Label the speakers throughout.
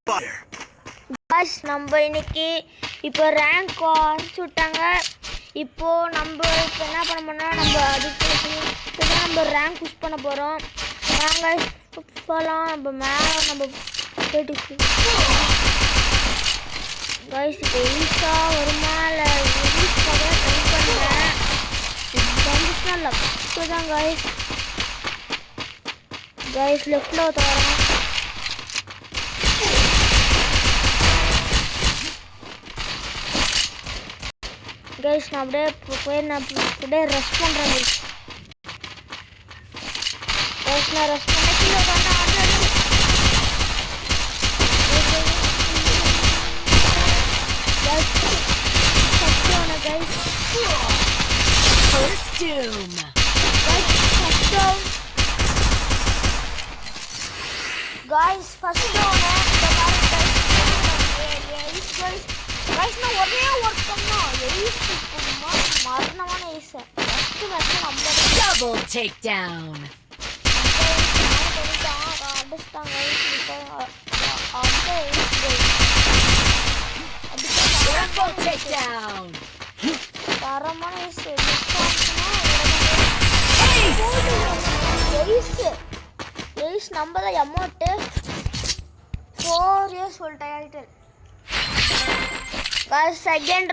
Speaker 1: Guys நம்ம இன்னைக்கு இப்போ ரேங்க் ஆரம்பிச்சு விட்டாங்க. இப்போ நம்ம இப்போ என்ன பண்ண போறோம்னா நம்ம அதுக்கு நம்ம ரேங்க் புஷ் பண்ண போறோம். வாங்க போலாம். நம்ம மேல நம்ம போயிட்டு गाइस இப்போ ஈஸா வருமா இல்ல ஈஸாவே ட்ரை பண்றேன். வந்துச்சுனா லெஃப்ட் தான் गाइस லெஃப்ட்ல வரேன். गाइस நான் அப்படியே ரஷ் பண்றேன். गाइस நான் ரஷ் பண்ண கீழ வந்து ஆடுறேன். गाइस சத்தோன गाइस
Speaker 2: First doom.
Speaker 1: गाइस சத்தோன गाइस ஃபர்ஸ்ட் டவுன் गाइस நான் ஒரே ஒர்க் பண்ணா ஏஸ் சும்மா மரணமான ஏஸ் ஃபர்ஸ்ட் மேட்ச் நம்ம
Speaker 2: Double takedown.
Speaker 1: அடிச்சாங்க
Speaker 2: Double takedown.
Speaker 1: தரமான ஏஸ் ஏஸ் நம்ம தான் amount 4 years full title. Guys second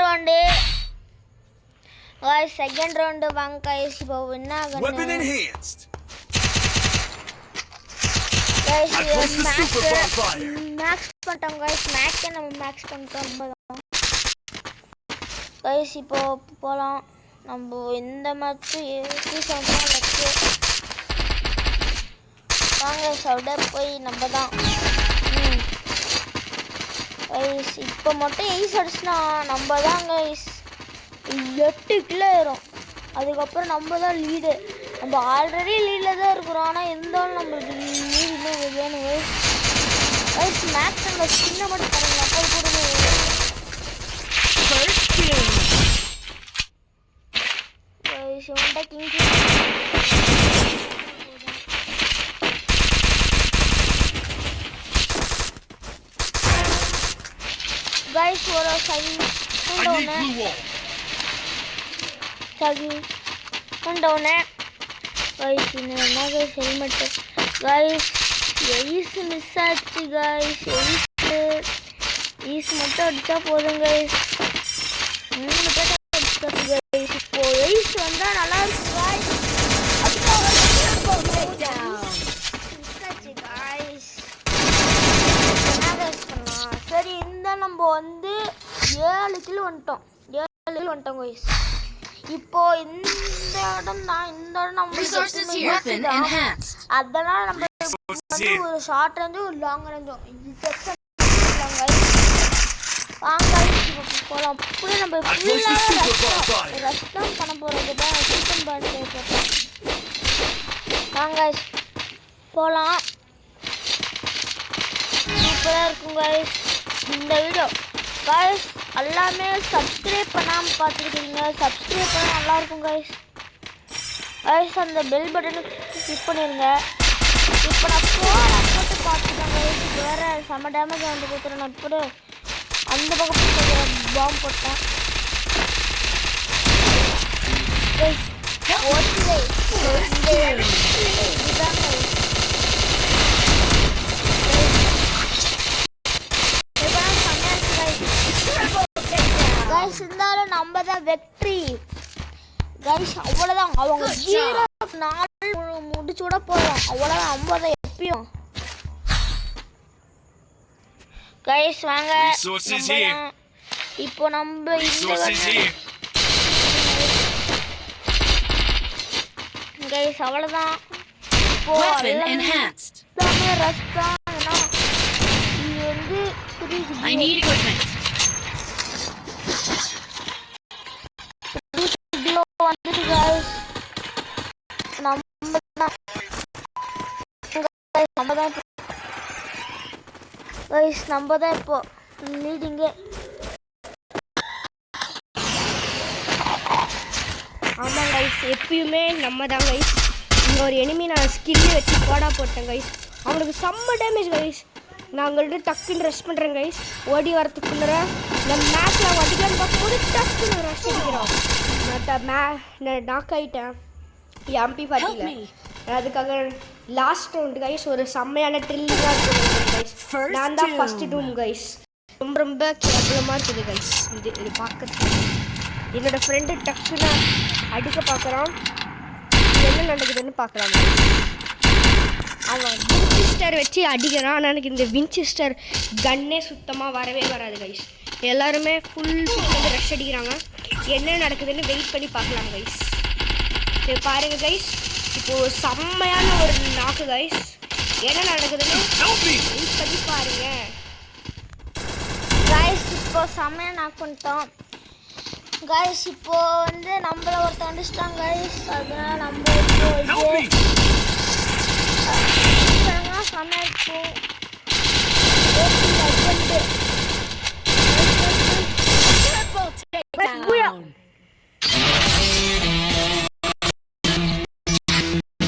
Speaker 1: round வாங்க गाइस இப்போ என்ன ஆகுது
Speaker 3: Weapon enhanced.
Speaker 1: Guys
Speaker 3: I placed the super bonfire.
Speaker 1: Max பண்ணிட்டோம் गाइस மேக்ஸ் நம்ம மேக்ஸ் பண்ணிட்டோம் गाइस இப்போ போலாம். நம்ம இந்த மேட்ச் ஏசி சம்பளம் வச்சு வாங்க சவுட போய் நம்ம தான் गाइस இப்போ மட்டும் ஏஸ் அடிச்சுனா நம்ம தான் गाइस 8 கிலோ ஏறும். அதுக்கப்புறம் நம்ம தான் லீடு. நம்ம ஆல்ரெடி லீடில் தான் இருக்கிறோம். ஆனால் இருந்தாலும் நம்மளுக்கு லீடு இன்னும் வேணும் गाइस மேக்ஸ் நம்ம சின்ன மட்டும் பாருங்க அப்போ கொடுங்க.
Speaker 2: First doom.
Speaker 1: गाइस இவன்ட்ட கிங் गाइस ஒரு sign
Speaker 3: I need blue wall.
Speaker 1: கொண்டவனே गाइस என்ன guys helmet guys ace miss ஆச்சு गाइस ஏஸ் மட்டும் அடிச்சா போதும் गाइस 3 பேர் அடிச்சா गाइस இப்போ ஏஸ் வந்தா நல்லா இருக்கும் गाइस
Speaker 2: Double takedown.
Speaker 1: மிஸ் ஆச்சு गाइस என்ன गाइस பண்ணலாம். சரி இந்த நம்ம வந்து 7 கிலோ வந்துட்டோம் गाइस. இப்போ இந்த இடம் நம்ம
Speaker 2: Resources here. Weapon enhanced.
Speaker 1: அதனால நம்ம வந்து ஒரு ஷார்ட் ரேஞ்சும் ஒரு லாங் ரேஞ்சும் வாங்க போகலாம். அப்படியே நம்ம ரஷ் தான் பண்ண போகிறது தான் சூப்பர் பாடி போட்டோம். வாங்க போகலாம். சூப்பராக இருக்கும் गाइस இந்த வீடியோ. गाइस எல்லாமே சப்ஸ்கிரைப் பண்ணாமல் பார்த்துருக்கீங்க. சப்ஸ்கிரைப் பண்ணால் நல்லாயிருக்கும் गाइस அந்த பெல் பட்டனை கிளிக் பண்ணிடுங்க. இப்போ நான் போட்டு பார்த்துட்டேன் गाइस வேறு செம்ம டேமேஜ் வந்து கொடுத்துறேன். நான் இப்போ அந்த பக்கம் பாம்பு போட்டேன் गाइस ஓகே இதுதான் गाइस இருந்தாலும் நம்ம தான் வெற்றி गाइस அவ்வளவுதான். அவங்க 0-4 முடிச்சு விட போறோம். அவ்வளவுதான் 50 எப்பயும் गाइस வாங்க இப்போ நம்ம गाइस அவ்வளவுதான். இப்போ
Speaker 2: Weapon enhanced.
Speaker 1: எல்லாமே ரஸ்தானா இது வந்து
Speaker 2: I need equipment.
Speaker 1: வந்துட்டு गाइस நம்ம தான் இப்போ லீடிங்கே.
Speaker 4: ஆமாம் गाइस எப்பயுமே நம்ம தான் गाइस. இன்னொரு எனிமி நான் ஸ்கில் வச்சு போடா போட்டேன் गाइस. அவனுக்கு செம்ம டேமேஜ் गाइस. நாங்கள் வந்து டக்குன்னு ரெஸ்ட் பண்ணுறேன் கைஸ். ஓடி வரத்துக்குள்ள நம்ம மேட்ச்சில் அவங்க அடிக்கலான்னு பார்க்கும்போது டக்குன்னு ரஷ் அடிக்கிறோம். நான் நாக் ஆகிட்டேன் எம்பி
Speaker 2: Help
Speaker 4: பார்ட்டியில்.
Speaker 2: me.
Speaker 4: அதுக்காக லாஸ்ட் ரவுண்டு கைஸ் ஒரு செம்மையான ட்ரில்லிங்காக இருக்கும் கைஸ். நான் தான் ஃபஸ்ட்டு டூம் கைஸ். ரொம்ப ரொம்ப கேவலமாக இருக்குது கைஸ். இது பார்க்கறதுக்கு என்னோடய ஃப்ரெண்டு டக்குன்னு அடிக்க பார்க்குறான். என்ன நடக்குதுன்னு பார்க்கலாம். அவன் வின்சிஸ்டர் வச்சு அடிக்கிறான். ஆனால் எனக்கு இந்த வின்சிஸ்டர் கன்னே சுத்தமாக வரவே வராது கைஸ். எல்லாருமே ஃபுல் வந்து ரஷ் அடிக்கிறாங்க. என்ன நடக்குதுன்னு வெயிட் பண்ணி பார்க்கலாம் கைஸ். சரி பாருங்கள் கைஸ், இப்போது செம்மையான ஒரு நாக்கு கைஸ். என்ன நடக்குதுன்னு வெயிட் பண்ணி பாருங்க
Speaker 1: கைஸ். இப்போ செம்மையாக நாக் பண்ணிட்டோம் கைஸ். இப்போ வந்து நம்மள ஒருத்தர் அடிச்சிட்டாங்க கைஸ். அதனால நம்ம இப்போ செம்மையாக இருக்கும்.